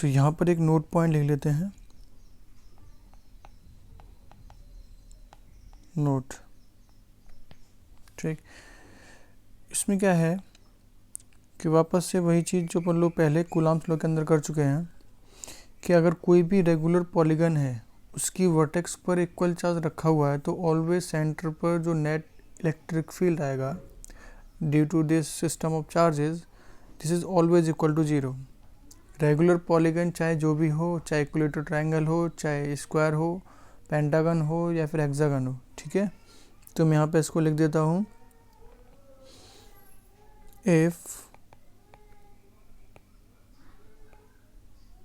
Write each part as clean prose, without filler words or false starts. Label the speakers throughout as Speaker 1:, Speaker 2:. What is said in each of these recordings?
Speaker 1: तो यहाँ पर एक नोट पॉइंट लिख लेते हैं, नोट। ठीक, इसमें क्या है कि वापस से वही चीज़ जो अपन लोग पहले कूलाम्स लॉ के अंदर कर चुके हैं कि अगर कोई भी रेगुलर पॉलीगन है उसकी वर्टेक्स पर इक्वल चार्ज रखा हुआ है तो ऑलवेज सेंटर पर जो नेट इलेक्ट्रिक फील्ड आएगा due to this system of charges, this is always equal to 0। Regular polygon चाहे जो भी हो, चाहे इक्विलेटरल ट्रायंगल हो, चाहे स्क्वायर हो, पेंटागन हो या फिर हेक्सागन हो। ठीक है, तो मैं यहाँ पे इसको लिख देता हूँ, if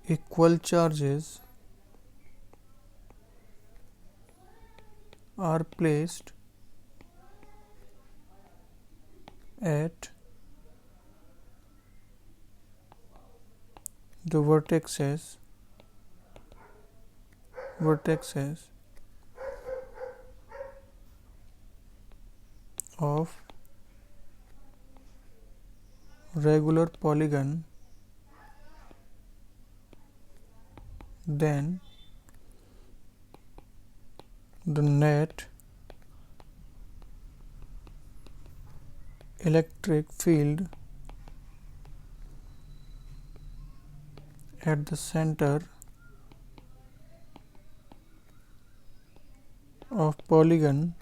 Speaker 1: equal charges are placed at the vertices of regular polygon, then the net electric field at the center of polygon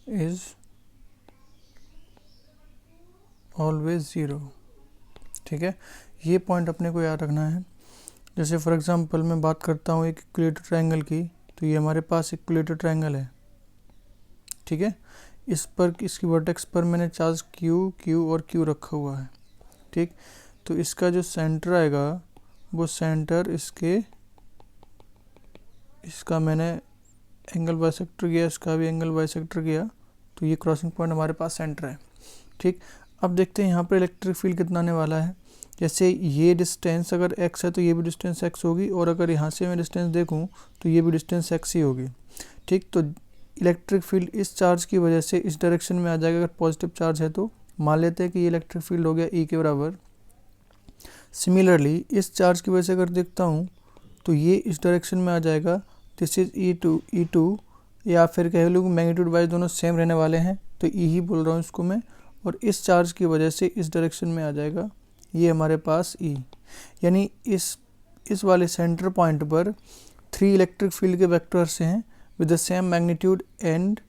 Speaker 1: is always 0। ठीक है, ये पॉइंट अपने को याद रखना है। जैसे फॉर एग्जांपल मैं बात करता हूँ एक इक्विलेटरल ट्रायंगल की, तो ये हमारे पास इक्विलेटरल ट्रायंगल है। ठीक है, इस पर इसकी वर्टेक्स पर मैंने चार्ज Q और Q रखा हुआ है। ठीक, तो इसका जो सेंटर आएगा वो सेंटर इसका मैंने एंगल बाइसेक्टर किया, इसका भी एंगल बाइसेक्टर किया, तो ये क्रॉसिंग पॉइंट हमारे पास सेंटर है। ठीक, अब देखते हैं यहाँ पर इलेक्ट्रिक फील्ड कितना आने वाला है। जैसे ये डिस्टेंस अगर x है तो ये भी डिस्टेंस x होगी, और अगर यहाँ से मैं डिस्टेंस देखूँ तो ये भी डिस्टेंस x ही होगी। ठीक, तो इलेक्ट्रिक फील्ड इस चार्ज की वजह से इस डायरेक्शन में आ जाएगा। अगर पॉजिटिव चार्ज है तो मान लेते हैं कि ये इलेक्ट्रिक फील्ड हो गया E के बराबर। सिमिलरली इस चार्ज की वजह से अगर देखता हूँ तो ये इस डायरेक्शन में आ जाएगा, दिस इज E2, या फिर कह लो मैग्नीट्यूड वाइज दोनों सेम रहने वाले हैं तो E ही बोल रहा हूँ इसको मैं, और इस चार्ज की वजह से इस डायरेक्शन में आ जाएगा ये हमारे पास E। यानी इस वाले सेंटर पॉइंट पर 3 इलेक्ट्रिक फील्ड के वेक्टर्स हैं with the same magnitude and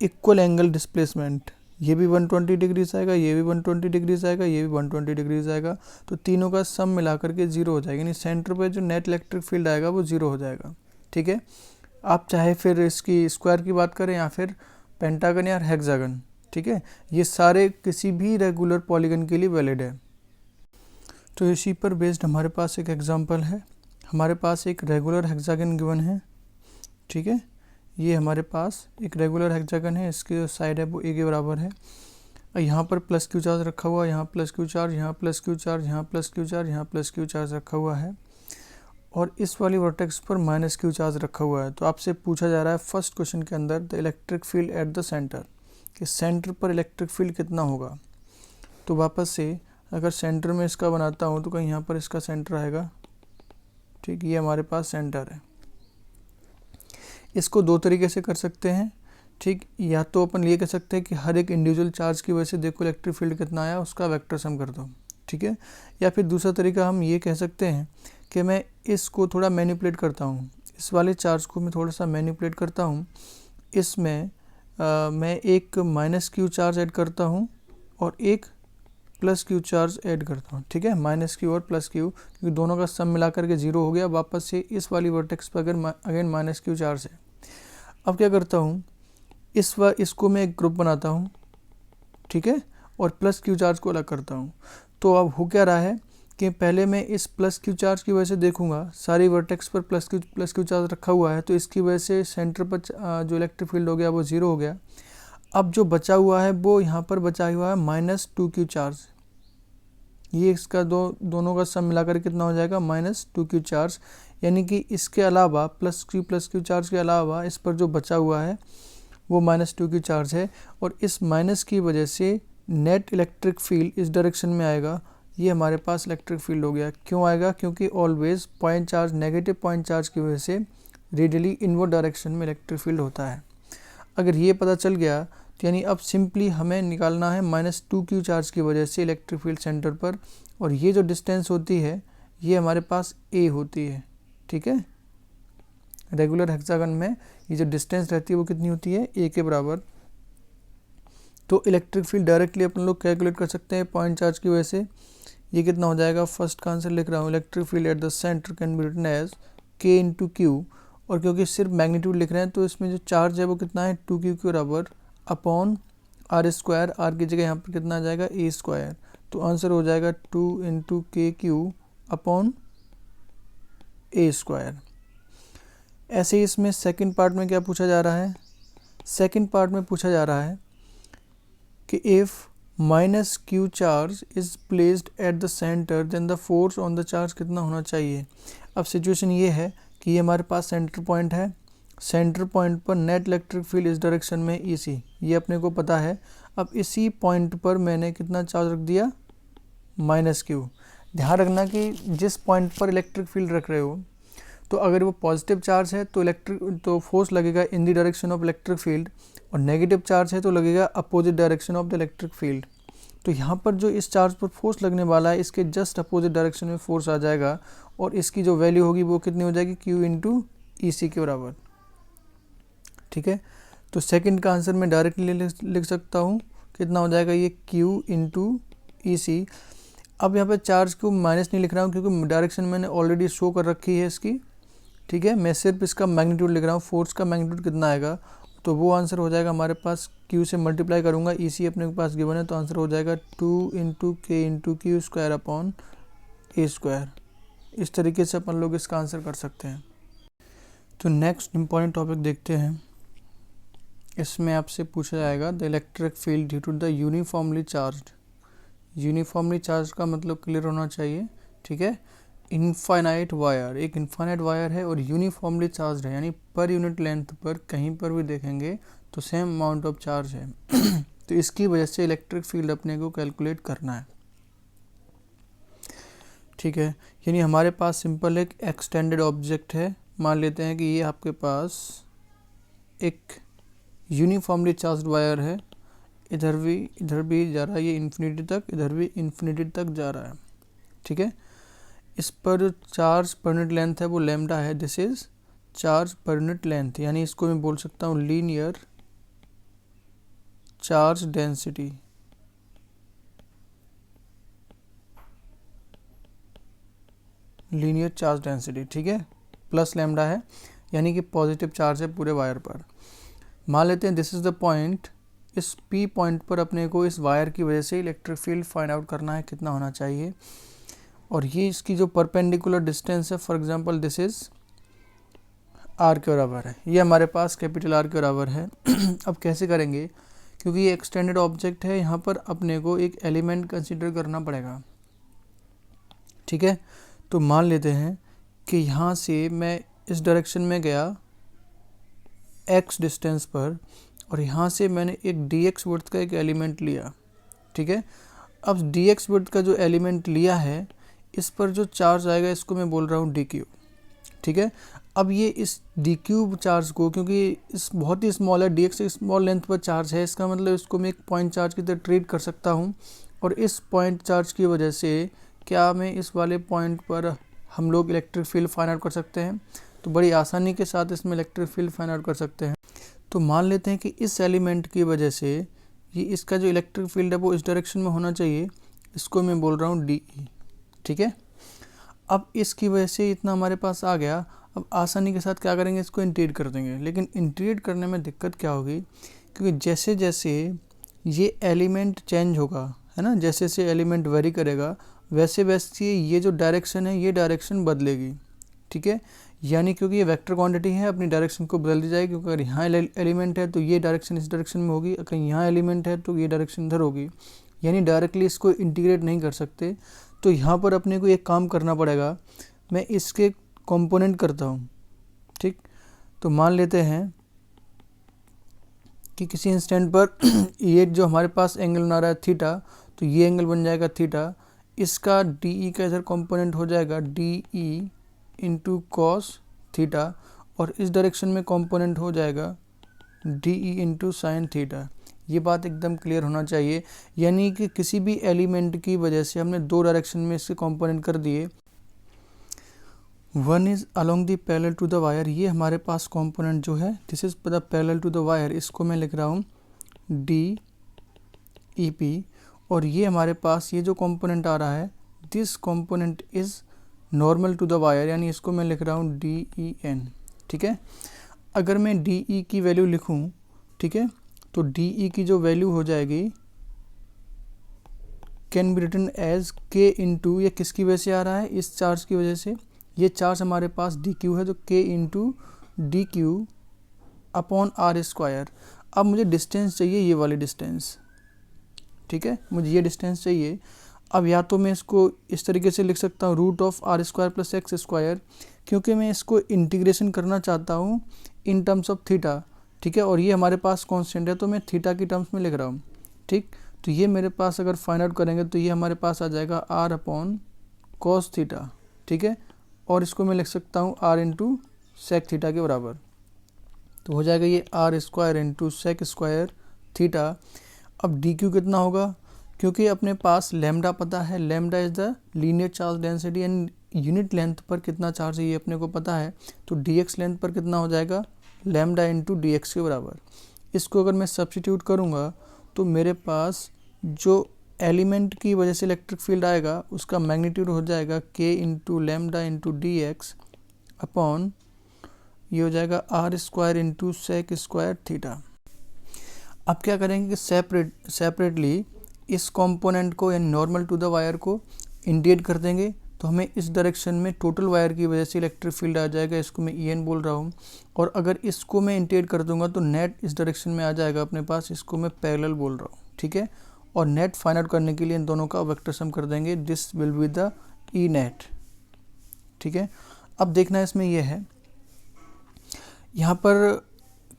Speaker 1: equal angle displacement. ये भी 120 डिग्रीज आएगा, ये भी 120 डिग्रीज आएगा, ये भी 120 डिग्रीज आएगा, तो तीनों का सम मिलाकर के 0 हो जाएगा। यानी सेंटर पर जो नेट इलेक्ट्रिक फील्ड आएगा वो 0 हो जाएगा। ठीक है, आप चाहे फिर इसकी स्क्वायर की बात करें या फिर पेंटागन या हेक्सागन। ठीक है, ये सारे किसी भी रेगुलर पॉलीगन के लिए वैलिड है। तो इसी पर बेस्ड हमारे पास एक एग्जांपल है। हमारे पास एक रेगुलर हेक्सागन गिवन है। ठीक है, ये हमारे पास एक रेगुलर हेक्सागन है, इसकी जो साइड है वो A के बराबर है। यहाँ पर प्लस Q चार्ज रखा हुआ है, यहाँ प्लस Q चार्ज, यहाँ प्लस Q चार्ज, यहाँ प्लस Q चार्ज, यहाँ प्लस Q चार्ज रखा हुआ है, और इस वाली वर्टेक्स पर माइनस Q चार्ज रखा हुआ है। तो आपसे पूछा जा रहा है फर्स्ट क्वेश्चन के अंदर the electric field at the centre, कि सेंटर पर इलेक्ट्रिक फील्ड कितना होगा। तो वापस से अगर सेंटर में इसका बनाता हूँ तो कहीं यहाँ पर इसका सेंटर आएगा। ठीक, ये हमारे पास सेंटर है। इसको दो तरीके से कर सकते हैं। ठीक, या तो अपन ये कह सकते हैं कि हर एक इंडिविजुअल चार्ज की वजह से देखो इलेक्ट्रिक फील्ड कितना आया, उसका वेक्टर सम कर दो। ठीक है, या फिर दूसरा तरीका हम ये कह सकते हैं कि मैं इसको थोड़ा मैनिपुलेट करता हूँ, इस वाले चार्ज को मैं थोड़ा सा मैनिपुलेट करता हूँ। इसमें मैं एक माइनस Q चार्ज ऐड करता हूँ और एक प्लस Q चार्ज ऐड करता हूँ। ठीक है, माइनस Q और प्लस Q, क्योंकि दोनों का सम मिला करके 0 हो गया। वापस से इस वाली वर्टेक्स पर अगेन माइनस Q चार्ज है। अब क्या करता हूँ, इसको मैं एक ग्रुप बनाता हूँ। ठीक है, और प्लस Q चार्ज को अलग करता हूँ। तो अब हो क्या रहा है कि पहले मैं इस प्लस Q चार्ज की वजह से देखूंगा, सारी वर्टेक्स पर प्लस Q चार्ज रखा हुआ है, तो इसकी वजह से सेंटर पर जो इलेक्ट्रिक फील्ड हो गया वो 0 हो गया। अब जो बचा हुआ है वो यहाँ पर बचा हुआ है माइनस 2Q चार्ज। ये इसका दोनों का सम मिलाकर कितना हो जाएगा, माइनस 2Q चार्ज। यानी कि इसके अलावा प्लस Q चार्ज के अलावा इस पर जो बचा हुआ है वो माइनस 2Q चार्ज है, और इस माइनस की वजह से नेट इलेक्ट्रिक फील्ड इस डायरेक्शन में आएगा, ये हमारे पास इलेक्ट्रिक फील्ड हो गया। क्यों आएगा? क्योंकि always point charge, negative point charge की वजह से रेडियली इनवर्ड डायरेक्शन में इलेक्ट्रिक फील्ड होता है। अगर ये पता चल गया तो यानी अब सिंपली हमें निकालना है -2q चार्ज की वजह से इलेक्ट्रिक फील्ड सेंटर पर, और ये जो डिस्टेंस होती है ये हमारे पास a होती है। ठीक है, रेगुलर हेक्सागन में ये जो डिस्टेंस रहती है वो कितनी होती है? a के बराबर। तो इलेक्ट्रिक फील्ड डायरेक्टली अपन लोग कैलकुलेट कर सकते हैं पॉइंट चार्ज की वजह से। ये कितना हो जाएगा? फर्स्ट का आंसर लिख रहा हूँ, electric field at the centre can be written as k into q, और क्योंकि सिर्फ मैग्नीट्यूड लिख रहे हैं तो इसमें जो चार्ज है वो कितना है? 2q के बराबर अपॉन r स्क्वायर, r की जगह यहाँ पर कितना आ जाएगा? a square. तो आंसर हो जाएगा 2 इंटू के क्यू अपॉन a स्क्वायर। ऐसे ही इसमें सेकंड पार्ट में क्या पूछा जा रहा है? सेकंड पार्ट में पूछा जा रहा है कि if -q charge is placed at the centre then the force on the charge कितना होना चाहिए। अब सिचुएशन ये है कि ये हमारे पास सेंटर पॉइंट है, सेंटर पॉइंट पर नेट इलेक्ट्रिक फील्ड इस डायरेक्शन में EC, ये अपने को पता है। अब इसी पॉइंट पर मैंने कितना चार्ज रख दिया? -q। ध्यान रखना कि जिस पॉइंट पर इलेक्ट्रिक फील्ड रख रहे हो, तो अगर वो पॉजिटिव चार्ज है तो फोर्स लगेगा in the direction of electric field, और नेगेटिव चार्ज है तो लगेगा opposite direction of the electric field. तो यहाँ पर जो इस चार्ज पर फोर्स लगने वाला है इसके जस्ट अपोजिट डायरेक्शन में फोर्स आ जाएगा, और इसकी जो वैल्यू होगी वो कितनी हो जाएगी? q इंटू EC के बराबर। ठीक है, तो सेकंड का आंसर मैं डायरेक्टली लिख सकता हूँ, कितना हो जाएगा? ये q इंटू EC। अब यहाँ पे चार्ज को माइनस नहीं लिख रहा हूँ क्योंकि डायरेक्शन मैंने ऑलरेडी शो कर रखी है इसकी। ठीक है, मैं सिर्फ इसका मैग्नीट्यूड लिख रहा हूँ, फोर्स का मैग्नीट्यूड कितना आएगा, तो वो आंसर हो जाएगा हमारे पास, q से मल्टीप्लाई करूँगा, EC अपने के पास गिवन है, तो आंसर हो जाएगा 2 इंटू के into Q square upon a square. इस तरीके से अपन लोग इसका आंसर कर सकते हैं। तो नेक्स्ट इम्पॉर्टेंट टॉपिक देखते हैं। इसमें आपसे पूछा जाएगा the electric field due to the uniformly charge. Uniformly charge का मतलब क्लियर होना चाहिए। ठीक है, इनफाइनाइट वायर, एक इनफाइनाइट वायर है और यूनिफॉर्मली चार्ज है, यानी पर यूनिट लेंथ पर कहीं पर भी देखेंगे तो सेम अमाउंट ऑफ चार्ज है। तो इसकी वजह से इलेक्ट्रिक फील्ड अपने को कैलकुलेट करना है। ठीक है, यानी हमारे पास सिंपल एक एक्सटेंडेड ऑब्जेक्ट है। मान लेते हैं कि ये आपके पास एक यूनिफॉर्मली चार्ज वायर है, इधर भी जा रहा है ये इन्फिनिटी तक, इधर भी इन्फिनिटी तक जा रहा है। ठीक है, इस पर जो चार्ज पर यूनिट लेंथ है वो लैम्डा है, this is charge per unit length, यानी इसको मैं बोल सकता हूँ linear charge density. Linear charge density, ठीक है, प्लस लैम्डा है, यानी कि पॉजिटिव चार्ज है पूरे वायर पर। मान लेते हैं दिस इज द पॉइंट, इस P पॉइंट पर अपने को इस वायर की वजह से इलेक्ट्रिक फील्ड फाइंड आउट करना है कितना होना चाहिए, और ये इसकी जो परपेंडिकुलर डिस्टेंस है, for example this is R के बराबर है, ये हमारे पास कैपिटल R के बराबर है। अब कैसे करेंगे, क्योंकि ये एक्सटेंडेड ऑब्जेक्ट है, यहाँ पर अपने को एक एलिमेंट कंसीडर करना पड़ेगा। ठीक है, तो मान लेते हैं कि यहाँ से मैं इस डायरेक्शन में गया x डिस्टेंस पर, और यहाँ से मैंने एक dx वर्थ का एक एलिमेंट लिया। ठीक है, अब dx वर्थ का जो एलिमेंट लिया है, इस पर जो चार्ज आएगा इसको मैं बोल रहा हूँ dq। ठीक है, अब ये इस dq चार्ज को, क्योंकि इस बहुत ही स्मॉल है, dx स्मॉल लेंथ पर चार्ज है, इसका मतलब इसको मैं एक पॉइंट चार्ज की तरह ट्रीट कर सकता हूँ, और इस पॉइंट चार्ज की वजह से क्या मैं इस वाले पॉइंट पर हम लोग इलेक्ट्रिक फील्ड फाइंड आउट कर सकते हैं। तो बड़ी आसानी के साथ इसमें इलेक्ट्रिक फील्ड फाइंड आउट कर सकते हैं। तो मान लेते हैं कि इस एलिमेंट की वजह से ये इसका जो इलेक्ट्रिक फील्ड है वो इस डायरेक्शन में होना चाहिए, इसको मैं बोल रहा हूँ DE। ठीक है, अब इसकी वजह से इतना हमारे पास आ गया। अब आसानी के साथ क्या करेंगे, इसको इंटीग्रेट कर देंगे, लेकिन इंटीग्रेट करने में दिक्कत क्या होगी, क्योंकि जैसे जैसे ये एलिमेंट चेंज होगा, है ना, जैसे जैसे एलिमेंट वेरी करेगा वैसे वैसे ये जो डायरेक्शन है ये डायरेक्शन बदलेगी। ठीक है, यानी क्योंकि ये वेक्टर क्वांटिटी है, अपनी डायरेक्शन को बदल दी जाएगी, क्योंकि अगर यहाँ एलिमेंट है तो ये डायरेक्शन इस डायरेक्शन में होगी, अगर यहाँ एलिमेंट है तो ये डायरेक्शन इधर होगी, यानी डायरेक्टली इसको इंटीग्रेट नहीं कर सकते। तो यहाँ पर अपने को एक काम करना पड़ेगा, मैं इसके कंपोनेंट करता हूँ। ठीक, तो मान लेते हैं कि किसी इंस्टेंट पर ये जो हमारे पास एंगल बना रहा है थीटा, तो ये एंगल बन जाएगा थीटा, इसका डी ई का इधर कंपोनेंट हो जाएगा D E into cos theta, और इस डायरेक्शन में कंपोनेंट हो जाएगा D E into sine theta. ये बात एकदम क्लियर होना चाहिए, यानी कि किसी भी एलिमेंट की वजह से हमने दो डायरेक्शन में इसके कंपोनेंट कर दिए। One is along the parallel to the wire, ये हमारे पास कंपोनेंट जो है this is the parallel to the wire, इसको मैं लिख रहा हूँ डी ई पी, और ये हमारे पास ये जो कंपोनेंट आ रहा है this component is normal to the wire, यानी इसको मैं लिख रहा हूँ डी ई एन। ठीक है, अगर मैं डी ई की वैल्यू लिखूँ, ठीक है, तो डी ई की जो वैल्यू हो जाएगी कैन बी रिटन एज के इंटू, ये किसकी वजह से आ रहा है, इस चार्ज की वजह से, ये चार्ज हमारे पास डी क्यू है, तो k into D Q upon are square. अब मुझे डिस्टेंस चाहिए, ये वाली डिस्टेंस, ठीक है, मुझे ये डिस्टेंस चाहिए। अब या तो मैं इसको इस तरीके से लिख सकता हूँ root of r square plus x square, क्योंकि मैं इसको इंटीग्रेशन करना चाहता हूँ इन टर्म्स ऑफ थीटा, ठीक है, और ये हमारे पास कांस्टेंट है तो मैं थीटा की टर्म्स में लिख रहा हूँ। ठीक, तो ये मेरे पास अगर फाइंड आउट करेंगे तो ये हमारे पास आ जाएगा आर अपॉन कॉस थीटा, ठीक है, और इसको मैं लिख सकता हूँ आर इंटू सेक थीटा के बराबर, तो हो जाएगा ये are square into sec square theta. अब डी क्यू कितना होगा, क्योंकि अपने पास लैम्डा पता है, lambda is the linear charge density and unit length पर कितना चार्ज है ये अपने को पता है, तो डी एक्स लेंथ पर कितना हो जाएगा लैम्डा इंटू डी एक्स के बराबर। इसको अगर मैं सब्स्टिट्यूट करूँगा तो मेरे पास जो एलिमेंट की वजह से इलेक्ट्रिक फील्ड आएगा उसका मैग्नीट्यूड हो जाएगा k into lambda into D x upon ये हो जाएगा r square into sec square theta. अब क्या करेंगे कि सेपरेटली इस कंपोनेंट को यानी नॉर्मल टू द वायर को इंडिकेट कर देंगे, तो हमें इस डायरेक्शन में टोटल वायर की वजह से इलेक्ट्रिक फील्ड आ जाएगा, इसको मैं ई एन बोल रहा हूँ। और अगर इसको मैं इंडिकेट कर दूंगा तो नेट इस डायरेक्शन में आ जाएगा अपने पास, इसको मैं पैरेलल बोल रहा हूँ, ठीक है। और नेट फाइंड आउट करने के लिए इन दोनों का वेक्टर सम कर देंगे, this will be the E net, ठीक है। अब देखना इसमें यह है, यहाँ पर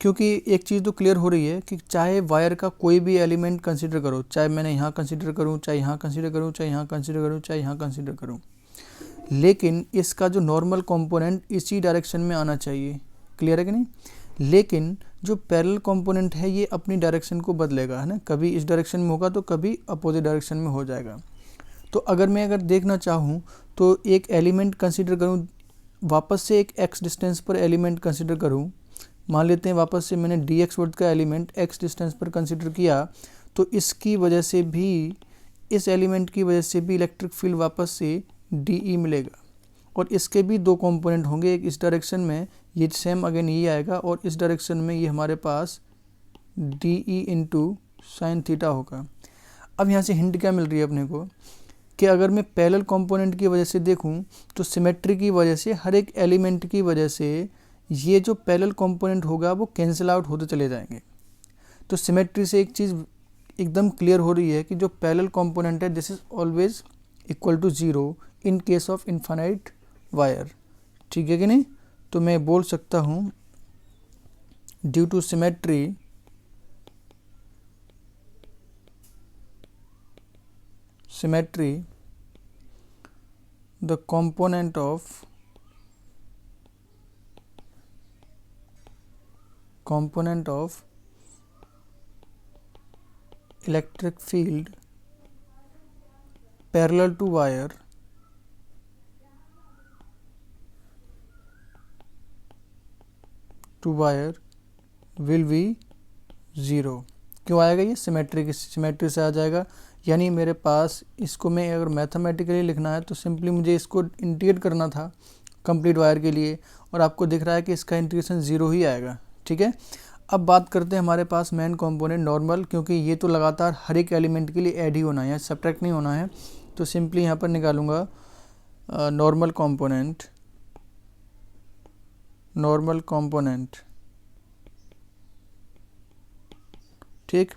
Speaker 1: क्योंकि एक चीज़ तो क्लियर हो रही है कि चाहे वायर का कोई भी एलिमेंट कंसीडर करो, चाहे मैंने यहाँ कंसीडर करूँ, चाहे यहाँ कंसीडर करूँ, चाहे यहाँ कंसीडर करूँ, चाहे यहाँ कंसीडर करूँ, लेकिन इसका जो नॉर्मल कंपोनेंट इसी डायरेक्शन में आना चाहिए, क्लियर है कि नहीं। लेकिन जो पैरेलल कंपोनेंट है ये अपनी डायरेक्शन को बदलेगा, है ना, कभी इस डायरेक्शन में होगा तो कभी अपोजिट डायरेक्शन में हो जाएगा। तो अगर देखना चाहूँ तो एक एलिमेंट कंसीडर करूँ, वापस से एक एक्स डिस्टेंस पर एलिमेंट कंसीडर करूँ, मान लेते हैं वापस से मैंने डी एक्स वर्ड का एलिमेंट एक्स डिस्टेंस पर कंसीडर किया, तो इसकी वजह से भी, इस एलिमेंट की वजह से भी इलेक्ट्रिक फील्ड वापस से डी ई मिलेगा, और इसके भी दो कंपोनेंट होंगे, एक इस डायरेक्शन में ये सेम अगेन ये आएगा, और इस डायरेक्शन में ये हमारे पास d E into sine theta होगा। अब यहाँ से हिंट क्या मिल रही है अपने को कि अगर मैं पैरेलल कंपोनेंट की वजह से देखूँ तो सिमेट्री की वजह से हर एक एलिमेंट की वजह से ये जो पैरेलल कंपोनेंट होगा वो कैंसिल आउट होते चले जाएंगे। तो सिमेट्री से एक चीज़ एकदम क्लियर हो रही है कि जो पैरेलल कंपोनेंट है this is always equal to zero in case of infinite wire, ठीक है कि नहीं। तो मैं बोल सकता हूँ due to symmetry the component of electric field parallel to wire will be zero. क्यों आएगा ये, सिमेट्री से आ जाएगा। यानी मेरे पास इसको मैं अगर मैथमेटिकली लिखना है तो सिंपली मुझे इसको इंटीग्रेट करना था कंप्लीट वायर के लिए, और आपको दिख रहा है कि इसका इंटीग्रेशन ज़ीरो ही आएगा, ठीक है। अब बात करते हैं हमारे पास मेन कंपोनेंट नॉर्मल, क्योंकि ये तो लगातार हर एक एलिमेंट के लिए ऐड ही होना है, या सब्ट्रैक्ट नहीं होना है, तो सिंपली यहाँ पर निकालूंगा नॉर्मल कंपोनेंट, ठीक।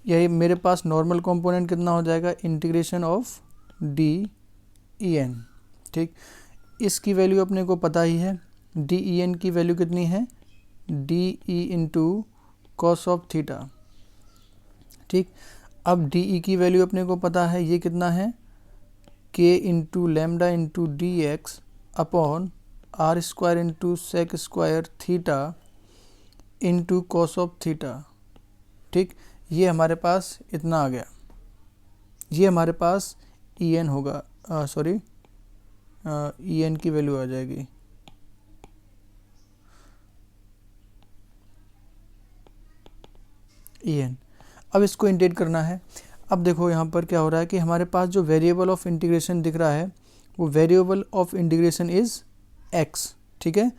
Speaker 1: यही मेरे पास नॉर्मल कंपोनेंट कितना हो जाएगा, integration of D E N, ठीक। इसकी वैल्यू अपने को पता ही है, डी ई एन की वैल्यू कितनी है, D E into cos of theta. ठीक, अब डी ई की वैल्यू अपने को पता है, ये कितना है, K into lambda into D x upon are square into sec square theta into cos of theta. ठीक, ये हमारे पास इतना आ गया, ये हमारे पास ई एन होगा, सॉरी ई एन की वैल्यू आ जाएगी। ई एन, अब इसको इंटीग्रेट करना है। अब देखो यहाँ पर क्या हो रहा है कि हमारे पास जो वेरिएबल ऑफ इंटीग्रेशन दिख रहा है वो variable of integration is x. ठीक है,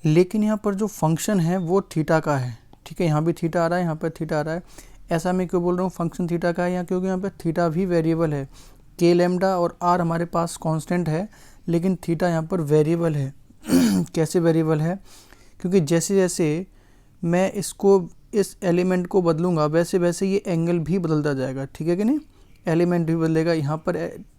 Speaker 1: लेकिन यहाँ पर जो फंक्शन है वो थीटा का है। ठीक है, यहाँ भी थीटा आ रहा है, यहाँ पर थीटा आ रहा है। ऐसा मैं क्यों बोल रहा हूँ फंक्शन थीटा का है यहाँ, क्योंकि यहाँ पर थीटा भी वेरिएबल है। के लेमडा और आर हमारे पास कांस्टेंट है, लेकिन थीटा यहाँ पर वेरिएबल है। कैसे वेरिएबल है, क्योंकि जैसे जैसे मैं इसको इस एलिमेंट को बदलूंगा वैसे वैसे ये एंगल भी बदलता जाएगा। ठीक है कि नहीं, एलिमेंट भी बदलेगा, यहाँ पर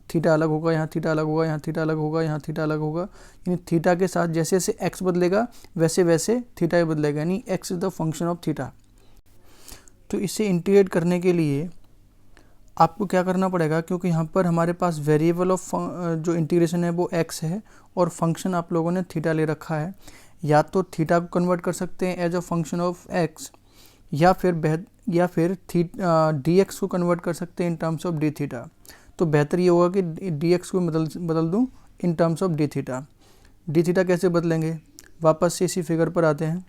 Speaker 1: थीटा अलग होगा, यहाँ थीटा अलग होगा, यहाँ थीटा अलग होगा, यहाँ थीटा अलग होगा। यानी थीटा के साथ जैसे जैसे एक्स बदलेगा वैसे वैसे थीटा भी बदलेगा, यानी x is the function of theta. तो इसे इंटीग्रेट करने के लिए आपको क्या करना पड़ेगा, क्योंकि यहाँ पर हमारे पास वेरिएबल ऑफ जो इंटीग्रेशन है वो एक्स है और फंक्शन आप लोगों ने थीटा ले रखा है। या तो थीटा को कन्वर्ट कर सकते हैं as a function of X, या फिर डी एक्स को कन्वर्ट कर सकते हैं in terms of D theta. तो बेहतर ये होगा कि डी एक्स को बदल दूँ इन terms of D theta. D theta कैसे बदलेंगे, वापस से इसी फिगर पर आते हैं।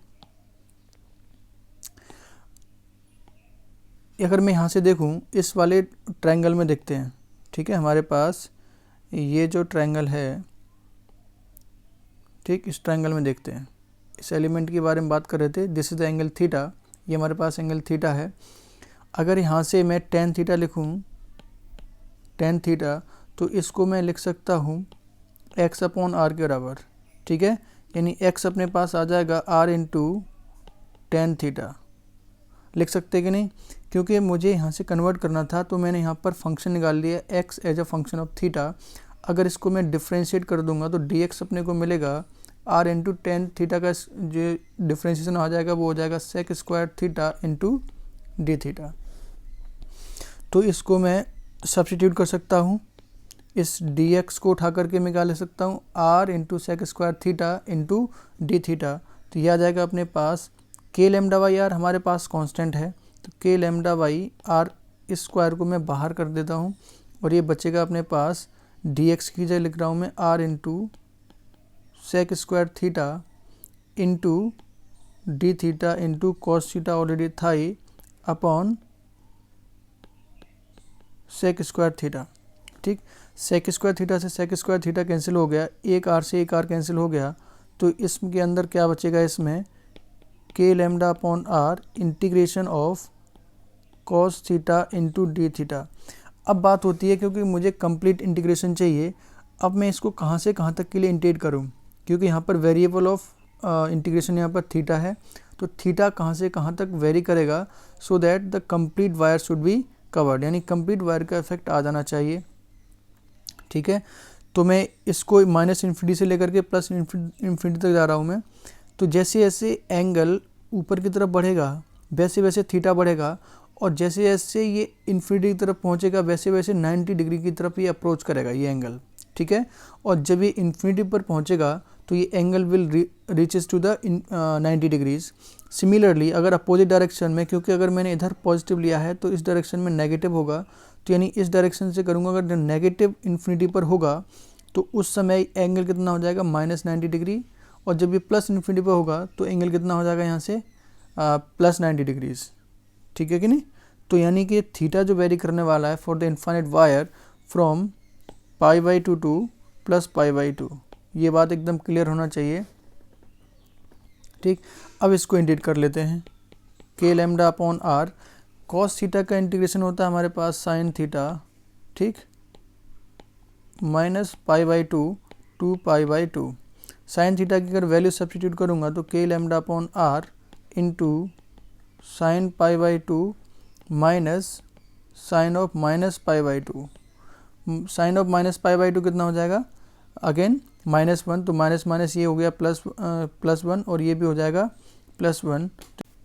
Speaker 1: अगर मैं यहाँ से देखूँ, इस वाले ट्रायंगल में देखते हैं। ठीक है, हमारे पास ये जो ट्रायंगल है, ठीक, इस ट्रायंगल में देखते हैं। इस एलिमेंट के बारे में बात कर रहे थे, this is the angle theta, ये हमारे पास एंगल थीटा है। अगर यहाँ से मैं टेन थीटा लिखूँ, टेन थीटा, तो इसको मैं लिख सकता हूँ एक्स अपॉन आर के बराबर। ठीक है, यानी एक्स अपने पास आ जाएगा आर इंटू टेन थीटा। लिख सकते हैं कि नहीं, क्योंकि मुझे यहाँ से कन्वर्ट करना था तो मैंने यहाँ पर फंक्शन निकाल लिया X as a function of theta. अगर इसको मैं डिफ्रेंशिएट कर दूंगा तो डी एक्स अपने को मिलेगा आर इंटू टेन थीटा का जो डिफ्रेंशिएशन आ जाएगा वो हो जाएगा sec square theta into D theta. तो इसको मैं सब्स्टिट्यूट कर सकता हूँ, इस डी एक्स को उठा करके मैं क्या ले सकता हूँ, R into sec square theta into D theta. तो यह आ जाएगा अपने पास के लेमडा वाई आर, हमारे पास कांस्टेंट है, तो के लेमडा वाई आर इस स्क्वायर को मैं बाहर कर देता हूँ और ये बचेगा अपने पास डी एक्स की जगह लिख रहा हूँ मैं R into sec square theta into D theta into cos theta already था ही अपॉन सेक स्क्वायर थीटा। ठीक, सेक स्क्वायर थीटा से सेक स्क्वायर थीटा कैंसिल हो गया, एक आर से एक आर कैंसिल हो गया, तो इसके अंदर क्या बचेगा, इसमें K lambda upon R integration of cos theta into D theta. अब बात होती है, क्योंकि मुझे कंप्लीट इंटीग्रेशन चाहिए, अब मैं इसको कहाँ से कहाँ तक के लिए इंटीग्रेट करूँ, क्योंकि यहाँ पर वेरिएबल ऑफ इंटीग्रेशन यहाँ पर थीटा है, तो थीटा कहाँ से कहाँ तक वेरी करेगा so that the complete wire should be covered, यानी कंप्लीट वायर का इफेक्ट आ जाना चाहिए। ठीक है, तो मैं इसको माइनस इन्फिनिटी से लेकर के प्लस इन्फिनिटी तक जा रहा हूँ मैं। तो जैसे जैसे एंगल ऊपर की तरफ बढ़ेगा वैसे वैसे थीटा बढ़ेगा, और जैसे जैसे ये इन्फिनिटी की तरफ पहुँचेगा वैसे वैसे 90 डिग्री की तरफ ये अप्रोच करेगा ये एंगल। ठीक है, और जब ये इन्फिनिटी पर पहुँचेगा तो ये angle will reaches to the 90 degrees. Similarly अगर अपोजिट डायरेक्शन में, क्योंकि अगर मैंने इधर पॉजिटिव लिया है तो इस डायरेक्शन में नेगेटिव होगा, तो यानी इस डायरेक्शन से करूँगा, अगर नेगेटिव इन्फिनिटी पर होगा तो उस समय एंगल कितना हो जाएगा, -90 डिग्री, और जब ये प्लस इन्फिनिटी पर होगा तो एंगल कितना हो जाएगा यहाँ से +90 डिग्रीज। ठीक है कि नहीं, तो यानी कि थीटा जो वेरी करने वाला है for the infinite wire from π/2 to +π/2, ये बात एकदम क्लियर होना चाहिए। ठीक, अब इसको इंटीग्रेट कर लेते हैं, K lambda upon R, cos theta का इंटीग्रेशन होता है हमारे पास साइन थीटा, ठीक, -π/2 टू π/2। साइन थीटा की अगर वैल्यू सब्स्टिट्यूट करूँगा तो k lambda upon are into sine π/2 minus sine of -π/2। Sine of -π/2 कितना हो जाएगा, अगेन -1, तो माइनस माइनस ये हो गया +1 और ये भी हो जाएगा +1।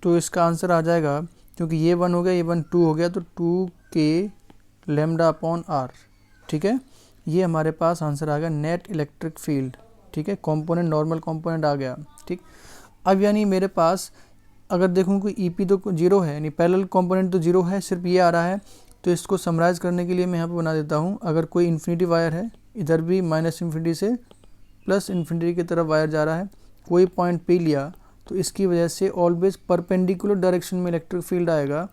Speaker 1: तो इसका आंसर आ जाएगा, क्योंकि ये 1 हो गया, ये 1 2 हो गया, तो 2k लैम्डा अपॉन आर। ठीक है, ये हमारे पास आंसर आ गया नेट इलेक्ट्रिक फील्ड। ठीक है, कंपोनेंट नॉर्मल कंपोनेंट आ गया। ठीक, अब यानी मेरे पास अगर देखूँ कि ईपी तो 0 है, यानी पैरेलल कंपोनेंट तो 0 है, सिर्फ ये आ रहा है। तो इसको समराइज़ करने के लिए मैं यहाँ पे बना देता हूँ, अगर कोई इन्फिनिटी वायर है, इधर भी -इन्फिनिटी से +इन्फिनिटी की तरफ वायर जा रहा है, कोई पॉइंट पी लिया, तो इसकी वजह से ऑलवेज परपेंडिकुलर डायरेक्शन में इलेक्ट्रिक फील्ड आएगा,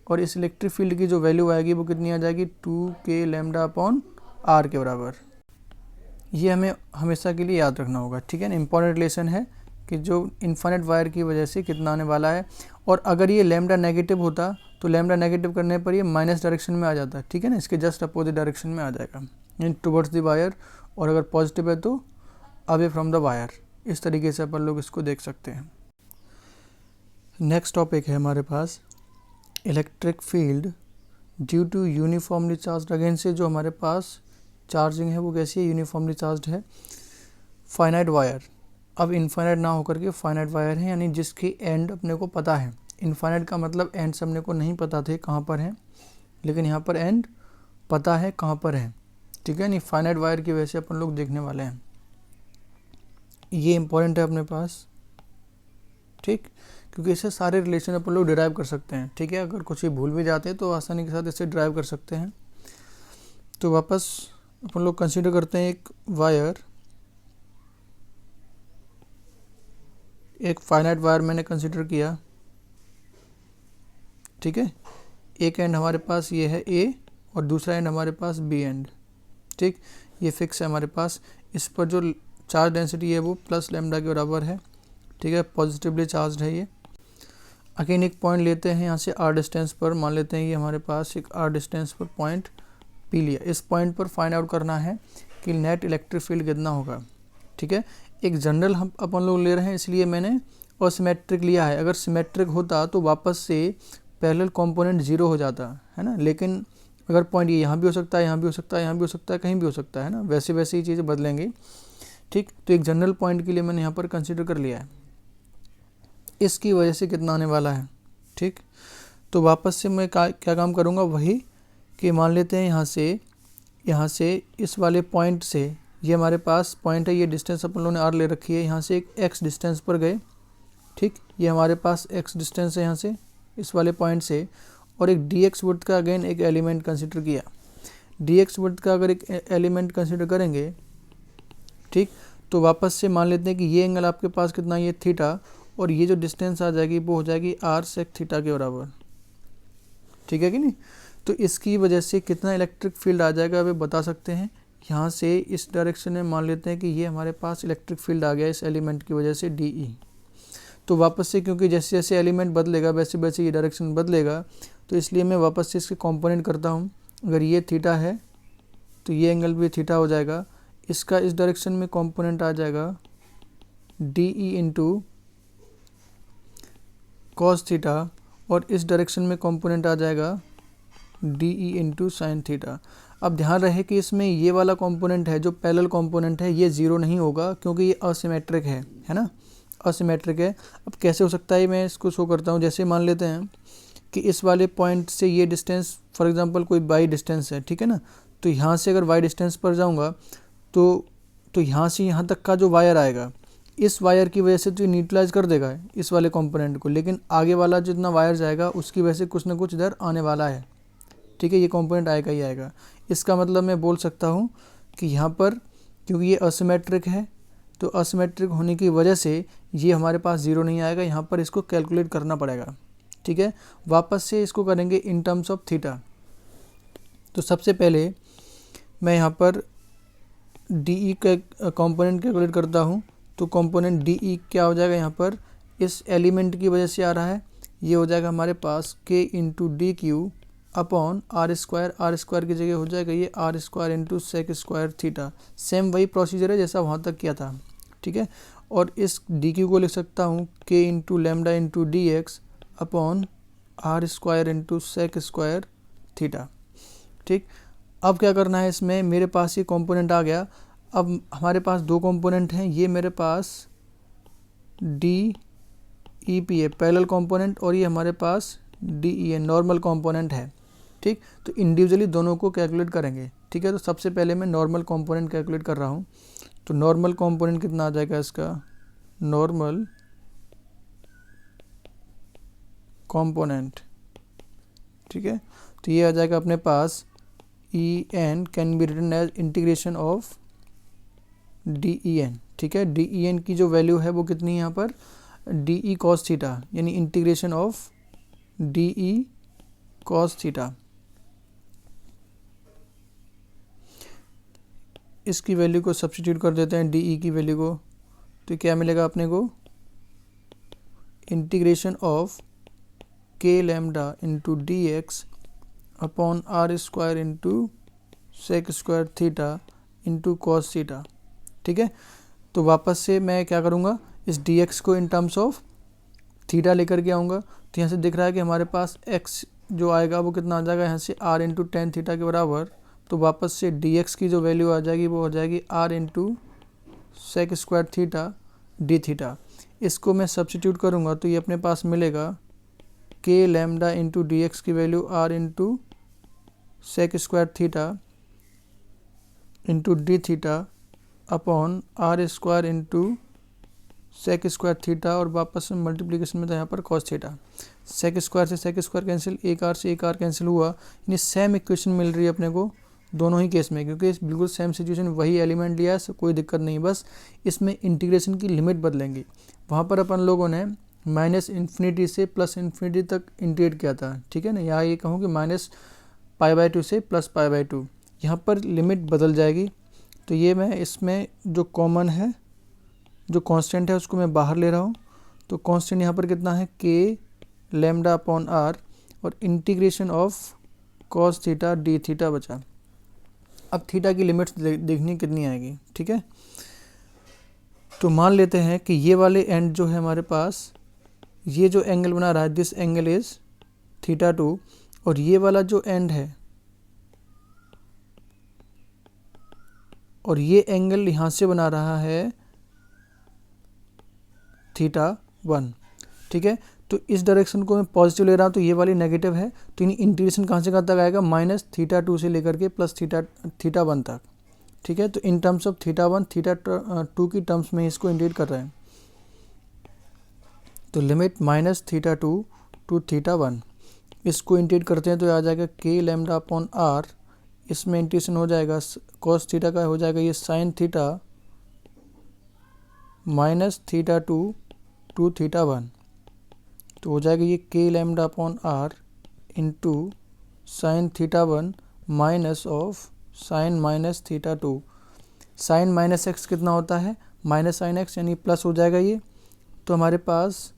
Speaker 1: और इस इलेक्ट्रिक फील्ड की जो वैल्यू आएगी वो कितनी आ जाएगी, 2k लैम्डा अपॉन आर के बराबर। ये हमें हमेशा के लिए याद रखना होगा। ठीक है ना, इंपॉर्टेंट रिलेशन है कि जो इन्फाइनाइट वायर की वजह से कितना आने वाला है। और अगर ये लैम्डा नेगेटिव होता तो लैम्डा नेगेटिव करने पर ये माइनस डायरेक्शन में आ जाता। ठीक है ना, इसके जस्ट अपोजिट डायरेक्शन में आ जाएगा, यानी टुवर्ड्स द वायर, और अगर पॉजिटिव है तो अवे फ्रॉम द वायर। इस तरीके से अपन लोग इसको देख सकते हैं। नेक्स्ट टॉपिक है हमारे पास electric field due to uniformly charge. Again से जो हमारे पास चार्जिंग है वो कैसी है, यूनिफॉर्मली चार्ज है। फाइनाइट वायर, अब इनफाइनाइट ना होकर के फाइनाइट वायर है, यानी जिसकी एंड अपने को पता है। इनफाइनाइट का मतलब एंड्स अपने को नहीं पता थे कहाँ पर हैं, लेकिन यहाँ पर एंड पता है कहाँ पर है। ठीक है, नहीं फाइनाइट वायर की वजह से अपन लोग देखने वाले हैं, ये इंपॉर्टेंट है अपने पास। ठीक, क्योंकि इससे सारे रिलेशन अपन लोग डिराइव कर सकते हैं। ठीक है, अगर कुछ ही भूल भी जाते हैं तो आसानी के साथ इससे डिराइव कर सकते हैं। तो वापस अपन लोग कंसीडर करते हैं एक वायर, एक फाइनाइट वायर मैंने कंसीडर किया। ठीक है, एक एंड हमारे पास ये है ए और दूसरा एंड हमारे पास बी एंड। ठीक, ये फिक्स है हमारे पास। इस पर जो चार्ज डेंसिटी है वो प्लस लैम्डा के बराबर है। ठीक है, पॉजिटिवली चार्ज है ये। अगेन एक पॉइंट लेते हैं यहाँ से आर डिस्टेंस पर, मान लेते हैं ये हमारे पास एक आर डिस्टेंस पर पॉइंट पी लिया। इस पॉइंट पर फाइंड आउट करना है कि नेट इलेक्ट्रिक फील्ड कितना होगा। ठीक है, एक जनरल हम अपन लोग ले रहे हैं इसलिए मैंने असिमेट्रिक लिया है। अगर सिमेट्रिक होता तो वापस से पैरेलल कंपोनेंट 0 हो जाता है ना, लेकिन अगर पॉइंट ये यहाँ भी हो सकता है, यहाँ भी हो सकता है, यहाँ भी हो सकता है, कहीं भी हो सकता है ना, वैसे वैसे ही चीज़ें बदलेंगी। ठीक, तो एक जनरल पॉइंट के लिए मैंने यहाँ पर कंसिडर कर लिया है, इसकी वजह से कितना आने वाला है। ठीक, तो वापस से मैं क्या काम करूँगा, वही कि मान लेते हैं यहाँ से इस वाले पॉइंट से, ये हमारे पास पॉइंट है, ये डिस्टेंस अपन लोगों ने आर ले रखी है, यहाँ से एक एक्स डिस्टेंस पर गए। ठीक, ये हमारे पास एक्स डिस्टेंस है यहाँ से इस वाले पॉइंट से, और एक डी एक्स वर्थ का अगेन एक एलिमेंट कंसिडर किया। डी एक्स वर्थ का अगर एक एलिमेंट कंसिडर करेंगे, ठीक, तो वापस से मान लेते हैं कि ये एंगल आपके पास कितना, ये थीटा, और ये जो डिस्टेंस आ जाएगी वो हो जाएगी आर सेक थीटा के बराबर। ठीक है कि नहीं, तो इसकी वजह से कितना इलेक्ट्रिक फील्ड आ जाएगा वे बता सकते हैं। यहाँ से इस डायरेक्शन में मान लेते हैं कि ये हमारे पास इलेक्ट्रिक फील्ड आ गया इस एलिमेंट की वजह से डी ई। तो वापस से क्योंकि जैसे जैसे एलिमेंट बदलेगा वैसे वैसे ये डायरेक्शन बदलेगा, तो इसलिए मैं वापस से इसके कंपोनेंट करता हूँ। अगर ये थीटा है तो ये एंगल भी थीटा हो जाएगा, इसका इस डायरेक्शन में कंपोनेंट आ जाएगा D E into cos theta, और इस डायरेक्शन में कंपोनेंट आ जाएगा D E into sine theta. अब ध्यान रहे कि इसमें ये वाला कंपोनेंट है जो पैरेलल कंपोनेंट है, ये 0 नहीं होगा क्योंकि ये असिमेट्रिक है ना, असिमेट्रिक है। अब कैसे हो सकता है, मैं इसको शो करता हूँ। जैसे मान लेते हैं कि इस वाले पॉइंट से ये डिस्टेंस फॉर एग्जांपल कोई वाई डिस्टेंस है, ठीक है ना, तो यहाँ से अगर वाई डिस्टेंस पर जाऊँगा तो यहाँ से यहाँ तक का जो वायर आएगा, इस वायर की वजह से तो न्यूट्रलाइज कर देगा इस वाले कंपोनेंट को, लेकिन आगे वाला जितना वायर जाएगा उसकी वजह से कुछ ना कुछ इधर आने वाला है। ठीक है, ये कंपोनेंट आएगा ही आएगा। इसका मतलब मैं बोल सकता हूँ कि यहाँ पर क्योंकि ये असिमेट्रिक है, तो असिमेट्रिक होने की वजह से ये हमारे पास 0 नहीं आएगा, यहाँ पर इसको कैलकुलेट करना पड़ेगा। ठीक है, वापस से इसको करेंगे इन टर्म्स ऑफ थीटा। तो सबसे पहले मैं यहाँ पर डी ई का कंपोनेंट कैलकुलेट करता हूँ। तो कंपोनेंट डी ई क्या हो जाएगा, यहाँ पर इस एलिमेंट की वजह से आ रहा है, ये हो जाएगा हमारे पास K into D Q upon are square की जगह हो जाएगा ये are square into sec square theta. Same वही प्रोसीजर है जैसा वहाँ तक किया था। ठीक है, और इस डी क्यू को लिख सकता हूँ K into lambda into D x upon are square into sec square theta. ठीक, अब क्या करना है, इसमें मेरे पास ये कंपोनेंट आ गया। अब हमारे पास दो कंपोनेंट हैं, ये मेरे पास डी ई पी है पैरेलल कंपोनेंट और ये हमारे पास डी ई है नॉर्मल कंपोनेंट है। ठीक, तो इंडिविजुअली दोनों को कैलकुलेट करेंगे। ठीक है, तो सबसे पहले मैं नॉर्मल कंपोनेंट कैलकुलेट कर रहा हूँ। तो नॉर्मल कंपोनेंट कितना आ जाएगा इसका, नॉर्मल कंपोनेंट। ठीक है, तो ये आ जाएगा अपने पास E n can be written as integration of D E N. ठीक है, डी ई एन की जो वैल्यू है वो कितनी है यहाँ पर, डी ई कॉस थीटा, यानी integration of D E cos theta. इसकी वैल्यू को सब्स्टिट्यूट कर देते हैं डी ई की वैल्यू को, तो क्या मिलेगा अपने को, integration of K lambda into D x upon are square into sec square theta into cos theta. ठीक है, तो वापस से मैं क्या करूँगा, इस डी एक्स को इन टर्म्स ऑफ थीटा लेकर के आऊँगा। तो यहाँ से दिख रहा है कि हमारे पास एक्स जो आएगा वो कितना आ जाएगा यहाँ से आर इंटू टेन थीटा के बराबर। तो वापस से डी एक्स की जो वैल्यू आ जाएगी वो हो जाएगी R into sec square theta D theta. इसको मैं सब्स्टिट्यूट करूँगा तो ये अपने पास मिलेगा K lambda into D X की value R into sec square theta into D theta upon are square into sec square theta और वापस में मल्टीप्लिकेशन में था यहाँ पर कॉस थीटा। सेक स्क्वायर से सेक स्क्वायर कैंसिल, एक आर से एक आर कैंसिल हुआ, यानी सेम इक्वेशन मिल रही है अपने को दोनों ही केस में, क्योंकि बिल्कुल सेम सिचुएशन, वही एलिमेंट लिया है, कोई दिक्कत नहीं। बस इसमें इंटीग्रेशन की लिमिट बदलेंगी। वहाँ पर अपन लोगों ने माइनस इन्फिनिटी से प्लस इन्फिनिटी तक इंटीग्रेट किया था। ठीक है ना, यहाँ ये कहूँ कि माइनस पाई बाई टू से प्लस पाई बाई टू, यहाँ पर लिमिट बदल जाएगी। तो ये मैं इसमें जो कॉमन है, जो कांस्टेंट है, उसको मैं बाहर ले रहा हूँ। तो कांस्टेंट यहाँ पर कितना है, के लैम्डा अपॉन आर और integration of cos theta D theta बचा। अब थीटा की लिमिट्स देखनी कितनी आएगी। ठीक है, तो मान लेते हैं कि ये वाले एंड जो है हमारे पास, ये जो एंगल बना रहा है दिस एंगल इज थीटा 2, और ये वाला जो एंड है और ये एंगल यहाँ से बना रहा है थीटा 1। ठीक है, तो इस डायरेक्शन को मैं पॉजिटिव ले रहा हूँ, तो ये वाली नेगेटिव है। तो यानी इंटीग्रेशन कहाँ से कहाँ तक आएगा, माइनस थीटा 2 से लेकर के प्लस थीटा 1 तक। ठीक है, तो इन टर्म्स ऑफ थीटा 1 थीटा 2 की टर्म्स में इसको इंटीग्रेट कर रहे हैं। तो limit minus theta 2 to theta 1, इसको इंटीग्रेट करते हैं तो आ जाएगा के लैम्डा अपॉन आर। इसमें इंटीग्रेशन हो जाएगा कॉस थीटा का, हो जाएगा ये sine theta minus theta 2 to theta 1। तो हो जाएगा ये K lambda upon are into sine theta 1 minus of sine minus theta 2। Sine minus X कितना होता है, माइनस साइन एक्स, यानी प्लस हो जाएगा ये। तो हमारे पास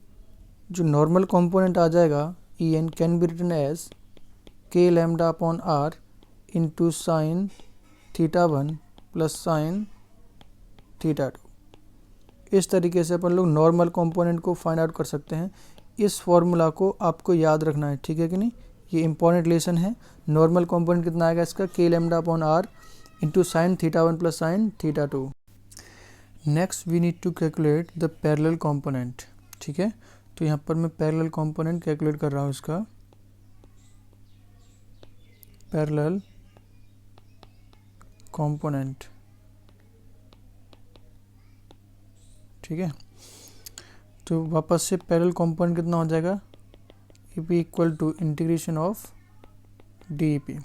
Speaker 1: जो नॉर्मल कंपोनेंट आ जाएगा E n can be written as k lambda upon are into sine theta 1 plus sine theta 2। इस तरीके से अपन लोग नॉर्मल कंपोनेंट को फाइंड आउट कर सकते हैं। इस फॉर्मूला को आपको याद रखना है, ठीक है कि नहीं, ये इंपॉर्टेंट लेसन है। नॉर्मल कंपोनेंट कितना आएगा इसका, K lambda upon are into sine theta 1 plus sine theta 2। Next we need to calculate the parallel component. ठीक है, तो यहाँ पर मैं पैरेलल कंपोनेंट कैलकुलेट कर रहा हूँ इसका, पैरेलल कंपोनेंट। ठीक है, तो वापस से पैरेलल कंपोनेंट कितना हो जाएगा, E P equal to integration of D E P.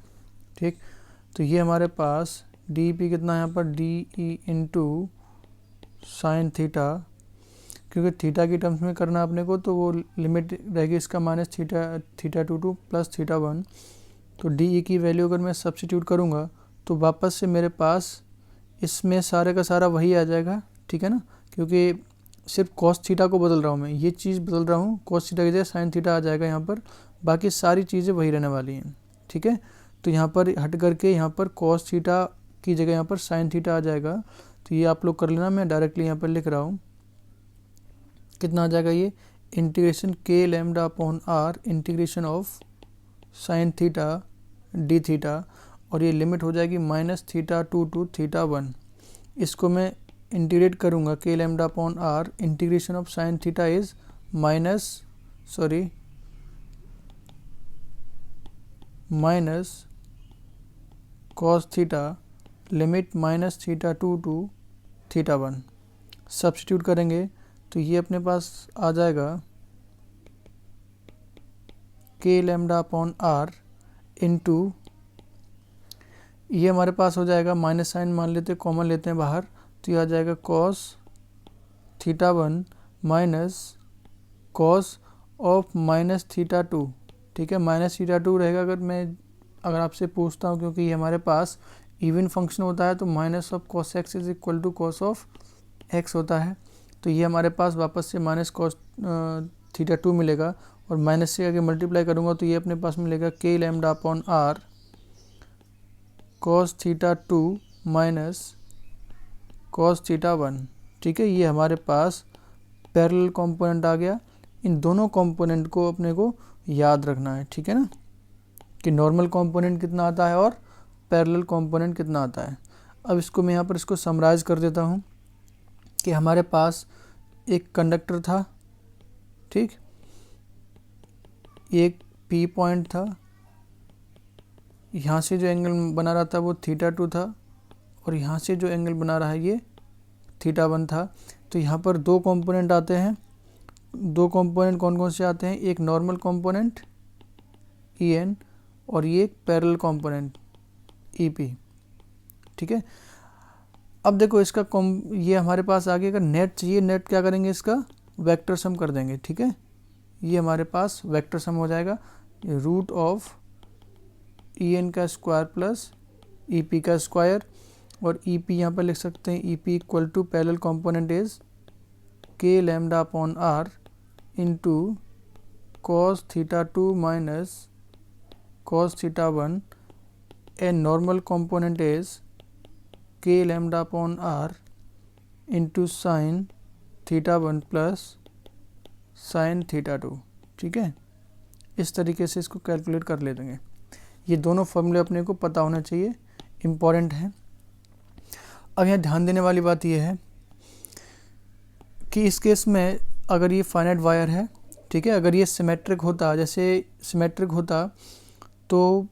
Speaker 1: ठीक, तो ये हमारे पास डी ई पी कितना है यहाँ पर, D E into sine theta, क्योंकि थीटा की टर्म्स में करना अपने को, तो वो लिमिट रहेगी इसका minus theta 2 two plus theta 1। तो डी ई की वैल्यू अगर मैं सब्स्टिट्यूट करूँगा तो वापस से मेरे पास इसमें सारे का सारा वही आ जाएगा। ठीक है ना, क्योंकि सिर्फ कॉस थीटा को बदल रहा हूँ मैं, ये चीज़ बदल रहा हूँ, कॉस थीटा की जगह साइन थीटा आ जाएगा यहाँ पर, बाकी सारी चीज़ें वही रहने वाली हैं। ठीक है, तो यहाँ पर हट करके यहाँ पर कॉस थीटा की जगह यहाँ पर साइन थीटा आ जाएगा। तो ये आप लोग कर लेना, मैं डायरेक्टली यहाँ पर लिख रहा हूँ। कितना आ जाएगा ये, integration K lambda upon R integration of sine theta D theta, और ये लिमिट हो जाएगी माइनस थीटा 2 टू थीटा 1। इसको मैं इंटीग्रेट करूँगा, K lambda upon R integration of sine theta is minus cos theta limit minus theta 2 to theta 1 substitute करेंगे तो ये अपने पास आ जाएगा k lambda upon r into, ये हमारे पास हो जाएगा माइनस साइन मान लेते हैं, कॉमन लेते हैं बाहर, तो ये आ जाएगा cos theta 1 minus cos of minus theta 2। ठीक है, माइनस थीटा 2 रहेगा अगर आपसे पूछता हूँ, क्योंकि ये हमारे पास इवन फंक्शन होता है, तो minus of cos X is equal to cos of X होता है। तो ये हमारे पास वापस से माइनस कॉस थीटा 2 मिलेगा, और माइनस से आगे मल्टीप्लाई करूँगा तो ये अपने पास मिलेगा k lambda upon r cos theta 2 minus cos theta 1। ठीक है, ये हमारे पास पैरेलल कंपोनेंट आ गया। इन दोनों कंपोनेंट को अपने को याद रखना है, ठीक है ना, कि नॉर्मल कंपोनेंट कितना आता है और पैरेलल कंपोनेंट कितना आता है। अब इसको मैं यहाँ पर इसको समराइज़ कर देता हूँ कि हमारे पास एक कंडक्टर था, ठीक, एक P पॉइंट था, यहाँ से जो एंगल बना रहा था वो थीटा 2 था, और यहाँ से जो एंगल बना रहा है ये थीटा 1 था। तो यहाँ पर दो कंपोनेंट आते हैं। दो कंपोनेंट कौन कौन से आते हैं? एक नॉर्मल कंपोनेंट EN और ये एक पैरेलल कंपोनेंट EP। ठीक है, अब देखो इसका ये हमारे पास आगे अगर नेट चाहिए, नेट क्या करेंगे, इसका वेक्टर सम कर देंगे। ठीक है, ये हमारे पास वेक्टर सम हो जाएगा, रूट ऑफ EN का स्क्वायर प्लस EP का स्क्वायर, और EP यहाँ पर लिख सकते हैं EP equal to parallel component is k lambda upon r into cos theta 2 minus cos theta 1 and normal component is k lambda upon r into sine theta 1 plus sine theta 2। ठीक है, इस तरीके से इसको कैलकुलेट कर ले देंगे। ये दोनों फॉर्मूले अपने को पता होना चाहिए, इम्पॉर्टेंट है। अब यहाँ ध्यान देने वाली बात यह है कि इस केस में अगर ये फाइनाइट वायर है, ठीक है, अगर ये सिमेट्रिक होता, जैसे सिमेट्रिक होता, तो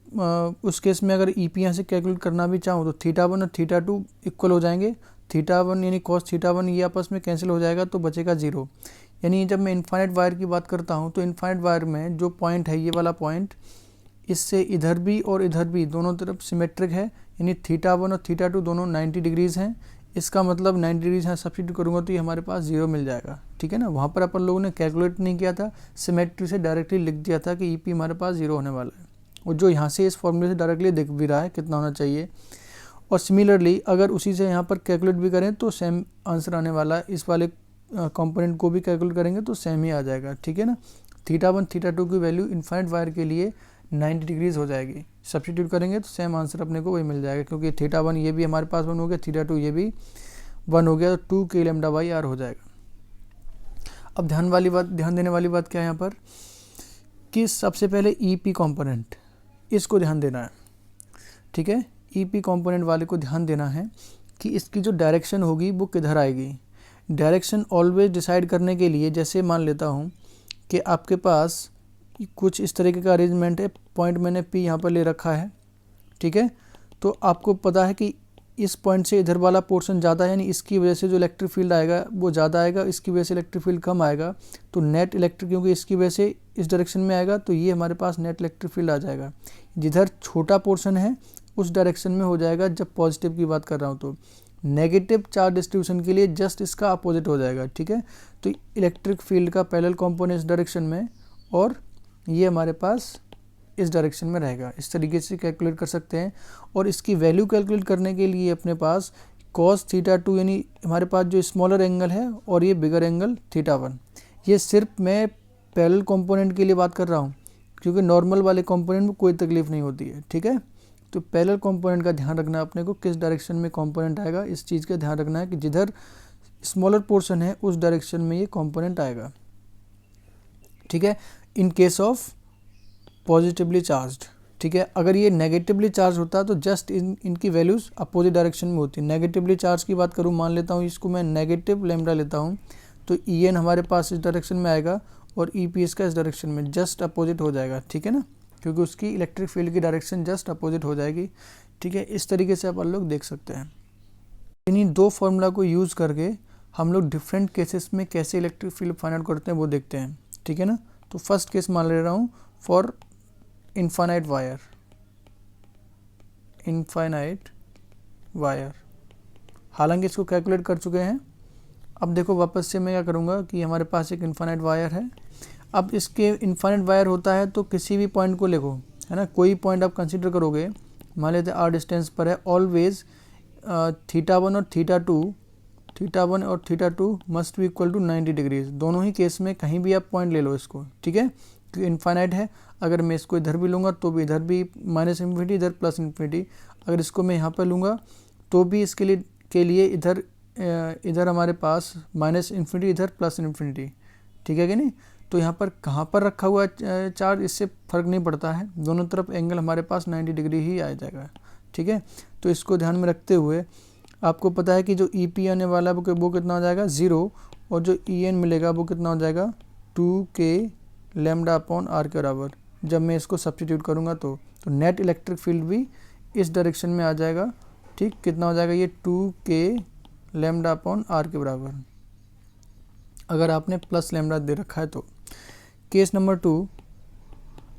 Speaker 1: उस केस में अगर EP यहाँ से कैलकुलेट करना भी चाहूँ तो थीटा 1 और थीटा 2 इक्वल हो जाएंगे। थीटा 1 यानी कॉस थीटा 1 ये आपस में कैंसिल हो जाएगा, तो बचेगा 0। यानी जब मैं इनफाइनाइट वायर की बात करता हूँ तो इनफाइनाइट वायर में जो पॉइंट है, ये वाला पॉइंट, इससे इधर भी और इधर भी दोनों तरफ सिमेट्रिक है, यानी थीटा 1 और थीटा 2 दोनों 90 डिग्रीज़ हैं। इसका मतलब 90 डिग्रीज यहाँ सब्स्टिट्यूट करूँगा तो ये हमारे पास 0 मिल जाएगा। ठीक है ना, वहाँ पर अपन लोगों ने कैलकुलेट नहीं किया था, सिमेट्री से डायरेक्टली लिख दिया था कि EP हमारे पास 0 होने वाला है, और जो यहाँ से इस फॉर्मूले से डायरेक्टली दिख भी रहा है कितना होना चाहिए। और सिमिलरली अगर उसी से यहाँ पर कैलकुलेट भी करें तो सेम आंसर आने वाला है। इस वाले कंपोनेंट को भी कैलकुलेट करेंगे तो सेम ही आ जाएगा। ठीक है ना, थीटा 1 थीटा 2 की वैल्यू इनफाइनाइट वायर के लिए 90 डिग्रीज हो जाएगी। सब्स्टिट्यूट करेंगे तो सेम आंसर अपने को वही मिल जाएगा, क्योंकि थीटा 1 ये भी हमारे पास 1 हो गया, थीटा 2 ये भी 1 हो गया, तो 2 k लैम्डा बाई r हो जाएगा। अब ध्यान देने वाली बात क्या है यहाँ पर, कि सबसे पहले EP कंपोनेंट, इसको ध्यान देना है। ठीक है, EP कंपोनेंट वाले को ध्यान देना है कि इसकी जो डायरेक्शन होगी वो किधर आएगी। डायरेक्शन ऑलवेज डिसाइड करने के लिए, जैसे मान लेता हूँ कि आपके पास कुछ इस तरीके का अरेंजमेंट है, पॉइंट मैंने P यहाँ पर ले रखा है। ठीक है, तो आपको पता है कि इस पॉइंट से इधर वाला पोर्शन ज़्यादा है, यानी इसकी वजह से जो इलेक्ट्रिक फील्ड आएगा वो ज़्यादा आएगा, इसकी वजह से इलेक्ट्रिक फील्ड कम आएगा। तो नेट इलेक्ट्रिक, क्योंकि इसकी वजह से इस डायरेक्शन में आएगा, तो ये हमारे पास नेट इलेक्ट्रिक फील्ड आ जाएगा। जिधर छोटा पोर्शन है उस डायरेक्शन में हो जाएगा, जब पॉजिटिव की बात कर रहा हूँ। तो नेगेटिव चार्ज डिस्ट्रीब्यूशन के लिए जस्ट इसका अपोजिट हो जाएगा। ठीक है, तो इलेक्ट्रिक फील्ड का पैरेलल कंपोनेंट इस डायरेक्शन में, और ये हमारे पास इस डायरेक्शन में रहेगा। इस तरीके से कैलकुलेट कर सकते हैं। और इसकी वैल्यू कैलकुलेट करने के लिए अपने पास कॉस थीटा 2, यानी हमारे पास जो स्मॉलर एंगल है, और ये बिगर एंगल थीटा 1, ये सिर्फ मैं पैरेलल कंपोनेंट के लिए बात कर रहा हूँ, क्योंकि नॉर्मल वाले कंपोनेंट में कोई तकलीफ नहीं होती है। ठीक है, तो पैरेलल कंपोनेंट का ध्यान रखना अपने को, किस डायरेक्शन में कंपोनेंट आएगा, इस चीज़ का ध्यान रखना है कि जिधर स्मॉलर पोर्शन है उस डायरेक्शन में ये कंपोनेंट आएगा। ठीक है, इन केस ऑफ पॉजिटिवली चार्ज्ड। ठीक है, अगर ये नेगेटिवली चार्ज होता तो जस्ट इनकी वैल्यूज़ अपोजिट डायरेक्शन में होती। नेगेटिवली चार्ज की बात करूँ, मान लेता हूँ इसको मैं नेगेटिव लैम्डा लेता हूँ, तो ई एन हमारे पास इस डायरेक्शन में आएगा और ई पी इसका इस डायरेक्शन में, जस्ट अपोजिट हो जाएगा, ठीक है ना, क्योंकि उसकी इलेक्ट्रिक फील्ड की डायरेक्शन जस्ट अपोजिट हो जाएगी, ठीक है। इस तरीके से अपन लोग देख सकते हैं। इन्हीं दो फॉर्मूला को यूज़ करके हम लोग डिफरेंट केसेस में कैसे इलेक्ट्रिक फील्ड फाइंड आउट करते हैं वो देखते हैं, ठीक है ना। तो फर्स्ट केस मान ले रहा हूँ फॉर इनफाइनाइट वायर, हालांकि इसको कैलकुलेट कर चुके हैं। अब देखो वापस से मैं क्या करूँगा कि हमारे पास एक इनफाइनाइट वायर है। अब इसके इनफाइनाइट वायर होता है तो किसी भी पॉइंट को लेको, है ना, कोई पॉइंट आप कंसिडर करोगे, मान लेते आर डिस्टेंस पर है, ऑलवेज थीटा वन और theta two must be equal to 90 degrees. दोनों ही केस में कहीं भी आप पॉइंट ले लो इसको, ठीक है, क्योंकि इनफाइनाइट है। अगर मैं इसको इधर भी लूँगा तो भी इधर भी माइनस इन्फिनिटी, इधर प्लस इन्फिनिटी। अगर इसको मैं यहाँ पर लूँगा तो भी इसके लिए इधर हमारे पास माइनस इन्फिनिटी, इधर प्लस इन्फिनिटी, ठीक है कि नहीं। तो यहाँ पर कहाँ पर रखा हुआ चार्ज इससे फ़र्क नहीं पड़ता है, दोनों तरफ एंगल हमारे पास 90 डिग्री ही आ जाएगा, ठीक है। तो इसको ध्यान में रखते हुए आपको पता है कि जो ई पी आने वाला है वो कितना हो जाएगा 0, और जो ई एन मिलेगा वो कितना हो जाएगा 2k लैम्डा अपॉन आर के बराबर। जब मैं इसको सब्स्टिट्यूट करूँगा तो नेट इलेक्ट्रिक फील्ड भी इस डायरेक्शन में आ जाएगा, ठीक। कितना हो जाएगा ये 2k लैम्डा अपॉन आर के बराबर, अगर आपने प्लस लैम्डा दे रखा है तो। केस नंबर 2,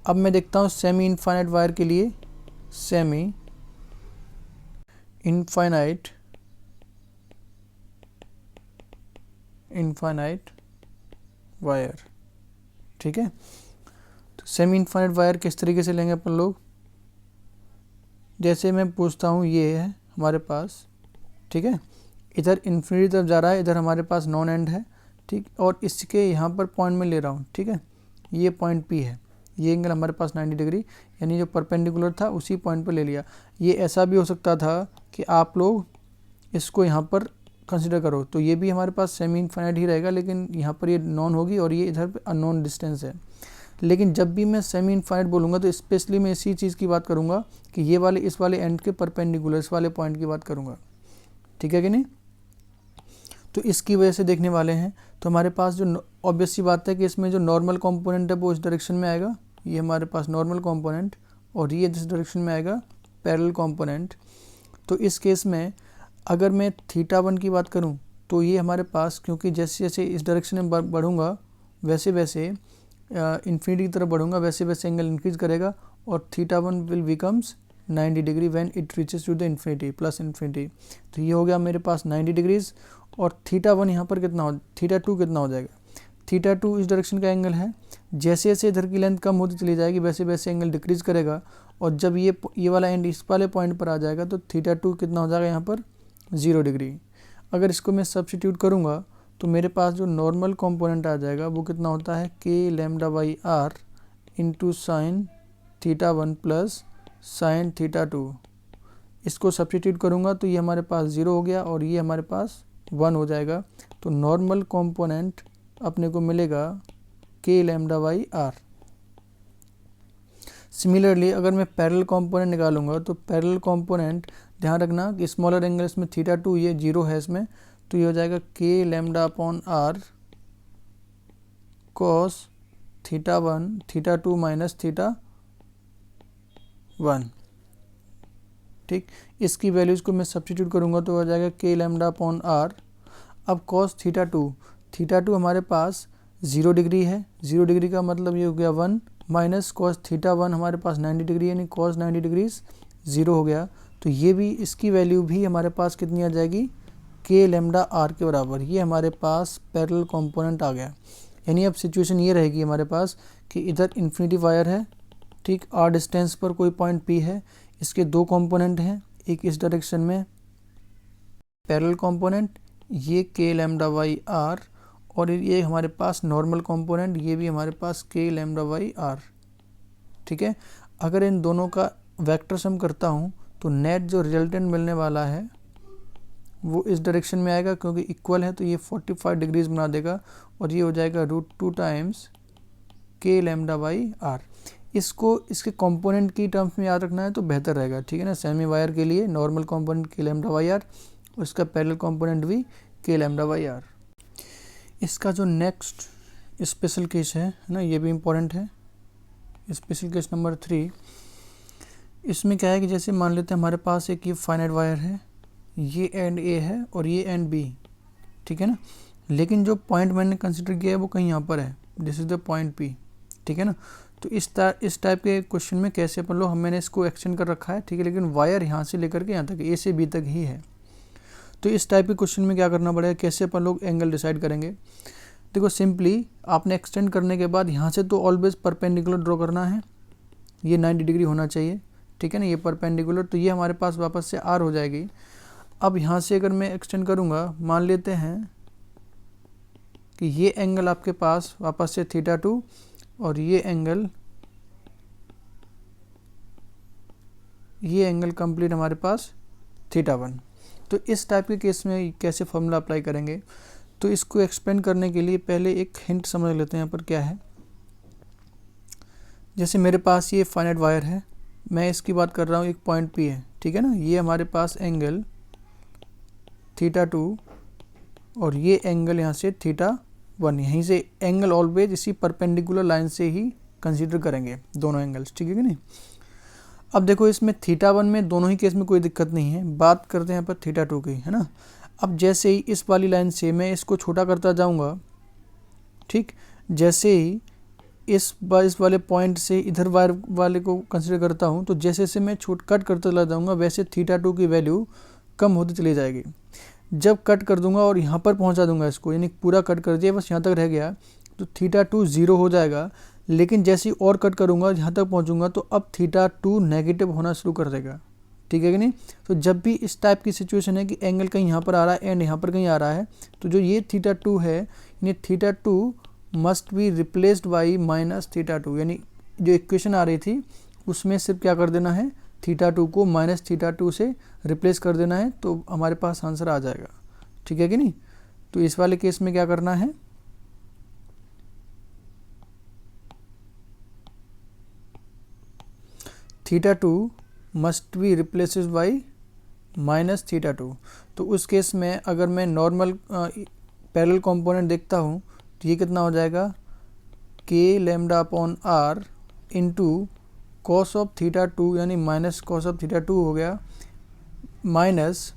Speaker 1: अब मैं देखता हूँ सेमी इनफाइनाइट वायर के लिए, सेमी इनफाइनाइट वायर, ठीक है। तो सेमी इनफाइनाइट वायर किस तरीके से लेंगे अपन लोग, जैसे मैं पूछता हूँ ये है हमारे पास, ठीक है, इधर इन्फिनिटी तरफ जा रहा है, इधर हमारे पास नॉन एंड है, ठीक, और इसके यहाँ पर पॉइंट में ले रहा हूँ, ठीक है, ये पॉइंट पी है, ये एंगल हमारे पास 90 डिग्री, यानी जो परपेंडिकुलर था उसी पॉइंट पर ले लिया। ये ऐसा भी हो सकता था कि आप लोग इसको यहाँ पर कंसिडर करो तो ये भी हमारे पास सेमी इनफाइनाइट ही रहेगा, लेकिन यहाँ पर ये नॉन होगी और ये इधर पे अननोन डिस्टेंस है। लेकिन जब भी मैं सेमी इनफाइनाइट बोलूँगा तो स्पेशली मैं इसी चीज़ की बात करूँगा कि ये वाले इस वाले एंड के परपेंडिकुलर, इस वाले पॉइंट की बात करूँगा, ठीक है कि नहीं। तो इसकी वजह से देखने वाले हैं तो हमारे पास जो ऑब्वियस सी बात है कि इसमें जो नॉर्मल कंपोनेंट है वो इस डायरेक्शन में आएगा, ये हमारे पास नॉर्मल कंपोनेंट, और ये जिस डायरेक्शन में आएगा पैरेलल कंपोनेंट। तो इस केस में अगर मैं थीटा वन की बात करूं तो ये हमारे पास, क्योंकि जैसे जैसे इस डायरेक्शन में बढ़ूंगा वैसे वैसे इन्फिनिटी की तरफ बढ़ूंगा वैसे वैसे एंगल इंक्रीज करेगा, और theta one will becomes 90 degree when it reaches to the infinity, plus infinity. तो ये हो गया मेरे पास 90 डिग्रीज, और थीटा वन यहाँ पर थीटा टू कितना हो जाएगा, थीटा टू इस डायरेक्शन का एंगल है। जैसे जैसे इधर की लेंथ कम होती चली जाएगी वैसे वैसे एंगल डिक्रीज करेगा, और जब ये वाला एंड इस वाले पॉइंट पर आ जाएगा तो थीटा टू कितना हो जाएगा यहाँ पर 0 डिग्री। अगर इसको मैं सब्स्टिट्यूट करूँगा तो मेरे पास जो नॉर्मल कंपोनेंट आ जाएगा वो कितना होता है k lambda by R into sine theta one plus sine theta two. इसको सब्स्टिट्यूट करूँगा तो ये हमारे पास 0 हो गया और ये हमारे पास 1 हो जाएगा। तो नॉर्मल कंपोनेंट अपने को मिलेगा k lambda by R. Similarly अगर मैं पैरेलल कंपोनेंट निकालूंगा तो पैरेलल कंपोनेंट ध्यान रखना कि स्मॉलर एंगल इसमें थीटा टू, ये 0 है इसमें, तो ये हो जाएगा k lambda upon R cos theta one theta two minus theta one, ठीक। इसकी वैल्यूज़ को मैं सब्स्टिट्यूट करूँगा तो हो जाएगा k लैम्डा अपॉन आर। अब कॉस थीटा टू हमारे पास 0 डिग्री है, 0 डिग्री का मतलब ये हो गया 1, माइनस कॉस थीटा वन हमारे पास 90 डिग्री, यानी कॉस 90 डिग्रीज 0 हो गया। तो ये भी, इसकी वैल्यू भी हमारे पास कितनी आ जाएगी k लैम्डा आर के बराबर। ये हमारे पास पैरेलल कंपोनेंट आ गया। यानी अब सिचुएशन ये रहेगी हमारे पास कि इधर इन्फिनिटी वायर है, ठीक, आर डिस्टेंस पर कोई पॉइंट P है, इसके दो कंपोनेंट हैं, एक इस डायरेक्शन में पैरेलल कंपोनेंट ये k लैम्डा बाई आर, और ये हमारे पास नॉर्मल कंपोनेंट ये भी हमारे पास k लैम्डा बाई आर, ठीक है। अगर इन दोनों का वेक्टर सम करता हूँ तो नेट जो रिजल्टेंट मिलने वाला है वो इस डायरेक्शन में आएगा, क्योंकि इक्वल है तो ये 45 डिग्रीज बना देगा, और ये हो जाएगा √2 times k lambda by R. इसको इसके कंपोनेंट की टर्म्स में याद रखना है तो बेहतर रहेगा, ठीक है ना। सेमी वायर के लिए normal component k lambda by R, उसका पैरेलल कंपोनेंट भी k लैम्डा बाई आर। इसका जो नेक्स्ट स्पेशल केस है ना, ये भी इम्पोर्टेंट है। स्पेशल केस नंबर 3, इसमें क्या है कि जैसे मान लेते हैं हमारे पास एक ये फाइनाइट वायर है, ये एंड ए है और ये एंड बी, ठीक है ना। लेकिन जो पॉइंट मैंने कंसिडर किया है वो कहीं यहाँ पर है, this is the point P, ठीक है ना। तो इस टाइप के क्वेश्चन में कैसे अपन लोग, मैंने इसको एक्सटेंड कर रखा है, ठीक है, लेकिन वायर यहाँ से लेकर के यहाँ तक ए से बी तक ही है। तो इस टाइप के क्वेश्चन में क्या करना पड़ेगा, कैसे अपन लोग एंगल डिसाइड करेंगे। देखो सिंपली आपने एक्सटेंड करने के बाद यहाँ से तो ऑलवेज परपेंडिकुलर ड्रॉ करना है, ये 90 डिग्री होना चाहिए, ठीक है ना, ये परपेंडिकुलर, तो ये हमारे पास वापस से आर हो जाएगी। अब यहाँ से अगर मैं एक्सटेंड करूँगा, मान लेते हैं कि ये एंगल आपके पास वापस से θ2 और ये एंगल कंप्लीट हमारे पास θ1। तो इस टाइप के केस में कैसे फॉर्मूला अप्लाई करेंगे, तो इसको एक्सप्लेन करने के लिए पहले एक हिंट समझ लेते हैं यहाँ पर क्या है। जैसे मेरे पास ये फाइनाइट वायर है, मैं इसकी बात कर रहा हूँ, एक पॉइंट पी है, ठीक है ना, ये हमारे पास एंगल θ2 और ये एंगल यहाँ से θ1, यहीं से एंगल ऑलवेज इसी परपेंडिकुलर लाइन से ही कंसीडर करेंगे दोनों एंगल्स, ठीक है कि नहीं। अब देखो इसमें θ1 में दोनों ही केस में कोई दिक्कत नहीं है, बात करते हैं यहाँ पर θ2 की, है ना। अब जैसे ही इस वाली लाइन से मैं इसको छोटा करता जाऊँगा, ठीक, जैसे ही इस वाले पॉइंट से इधर वायर वाले को कंसीडर करता हूँ, तो जैसे जैसे मैं कट करता चला जाऊँगा वैसे θ2 की वैल्यू कम होती चली जाएगी। जब कट कर दूंगा और यहाँ पर पहुँचा दूंगा इसको, यानी पूरा कट कर दिया, बस यहाँ तक रह गया, तो θ2 0 हो जाएगा। लेकिन जैसे ही और कट करूँगा, यहाँ तक पहुँचूंगा, तो अब θ2 नेगेटिव होना शुरू कर देगा, ठीक है कि नहीं। तो जब भी इस टाइप की सिचुएशन है कि एंगल कहीं यहाँ पर आ रहा है एंड यहाँ पर कहीं आ रहा है, तो जो ये θ2 है, यानी θ2 must be replaced by minus θ2, यानी जो इक्वेशन आ रही थी उसमें सिर्फ क्या कर देना है, θ2 को माइनस θ2 से रिप्लेस कर देना है, तो हमारे पास आंसर आ जाएगा, ठीक है कि नहीं। तो इस वाले केस में क्या करना है, θ2 must be replaces by minus θ2। तो उस केस में अगर मैं नॉर्मल पैरेलल कंपोनेंट देखता हूँ, तो ये कितना हो जाएगा, k lambda upon r into cos of θ2, यानी माइनस कॉस ऑफ θ2 हो गया, माइनस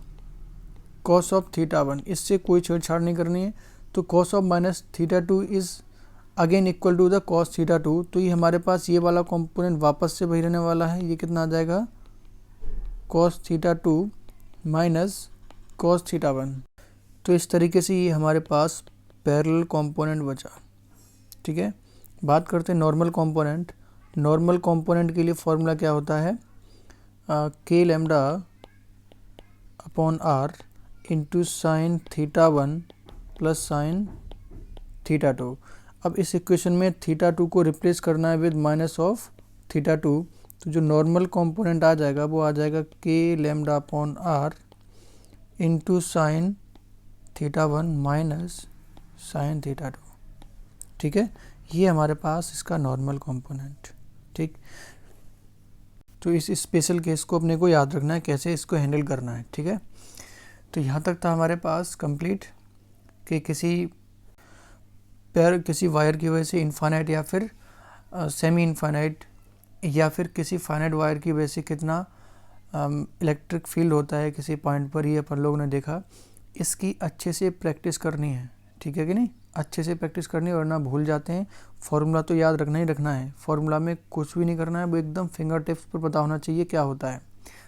Speaker 1: कॉस ऑफ θ1, इससे कोई छेड़छाड़ नहीं करनी है। तो cos of minus θ2 is again equal to the cos θ2, तो ये हमारे पास ये वाला कंपोनेंट वापस से वही रहने वाला है, ये कितना आ जाएगा, कॉस θ2 माइनस कॉस θ1। तो इस तरीके से ये हमारे पास पैरेलल कंपोनेंट बचा, ठीक है। बात करते हैं नॉर्मल कंपोनेंट। नॉर्मल कंपोनेंट के लिए फॉर्मूला क्या होता है, k lambda upon r into sine θ1 plus sine θ2। अब इस इक्वेशन में θ2 को रिप्लेस करना है विद माइनस ऑफ θ2, तो जो नॉर्मल कंपोनेंट आ जाएगा वो आ जाएगा k lambda upon r into sine θ1 minus sine θ2, ठीक है। ये हमारे पास इसका नॉर्मल कंपोनेंट, ठीक। तो इस स्पेशल केस को अपने को याद रखना है, कैसे इसको हैंडल करना है, ठीक है। तो यहाँ तक था हमारे पास कंप्लीट कि किसी वायर की वजह से इनफाइनाइट या फिर सेमी इनफाइनाइट या फिर किसी फाइनाइट वायर की वजह से कितना इलेक्ट्रिक फील्ड होता है किसी पॉइंट पर, ये अपन लोगों ने देखा। इसकी अच्छे से प्रैक्टिस करनी है, ठीक है कि नहीं, अच्छे से प्रैक्टिस करनी है, वरना भूल जाते हैं। फॉर्मूला तो याद रखना ही रखना है, फॉर्मूला में कुछ भी नहीं करना है, वो एकदम फिंगर टिप्स पर पता होना चाहिए क्या होता है।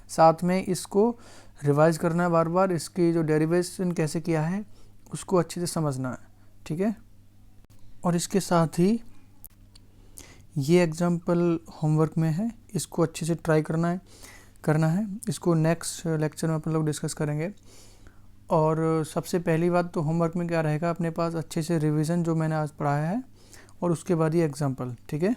Speaker 1: साथ में इसको रिवाइज करना है बार बार, इसकी जो डेरिवेशन कैसे किया है उसको अच्छे से समझना है, ठीक है। और इसके साथ ही ये एग्जाम्पल होमवर्क में है, इसको अच्छे से ट्राई करना है। इसको नेक्स्ट लेक्चर में अपन लोग डिस्कस करेंगे। और सबसे पहली बात तो होमवर्क में क्या रहेगा, अपने पास अच्छे से रिवीजन जो मैंने आज पढ़ाया है, और उसके बाद ये एग्जाम्पल, ठीक है।